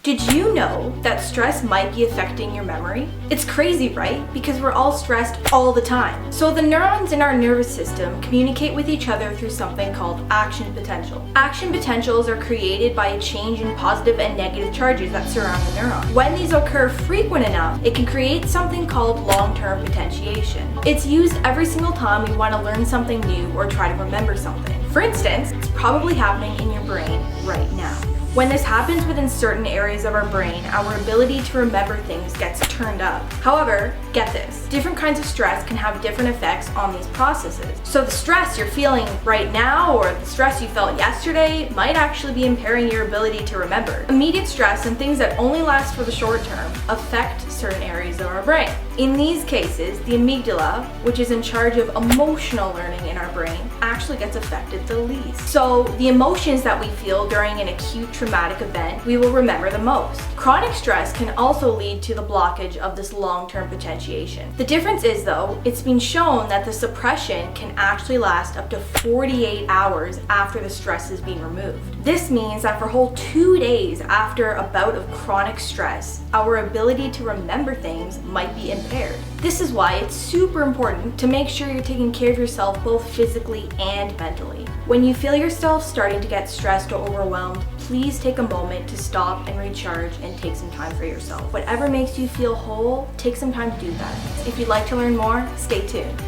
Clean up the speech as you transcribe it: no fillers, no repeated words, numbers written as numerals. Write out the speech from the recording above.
Did you know that stress might be affecting your memory? It's crazy, right? Because we're all stressed all the time. So the neurons in our nervous system communicate with each other through something called action potential. Action potentials are created by a change in positive and negative charges that surround the neuron. When these occur frequent enough, it can create something called long-term potentiation. It's used every single time we want to learn something new or try to remember something. For instance, it's probably happening in your brain right now. When this happens within certain areas of our brain, our ability to remember things gets turned up. However, get this, different kinds of stress can have different effects on these processes. So the stress you're feeling right now or the stress you felt yesterday might actually be impairing your ability to remember. Immediate stress and things that only last for the short term affect certain areas of our brain. In these cases, the amygdala, which is in charge of emotional learning in our brain, actually gets affected the least. So the emotions that we feel during an acute traumatic event, we will remember the most. Chronic stress can also lead to the blockage of this long-term potentiation. The difference is, though, it's been shown that the suppression can actually last up to 48 hours after the stress is being removed. This means that for a whole 2 days after a bout of chronic stress, our ability to remember things might be impaired. This is why it's super important to make sure you're taking care of yourself both physically and mentally. When you feel yourself starting to get stressed or overwhelmed, please take a moment to stop and recharge and take some time for yourself. Whatever makes you feel whole, take some time to do that. If you'd like to learn more, stay tuned.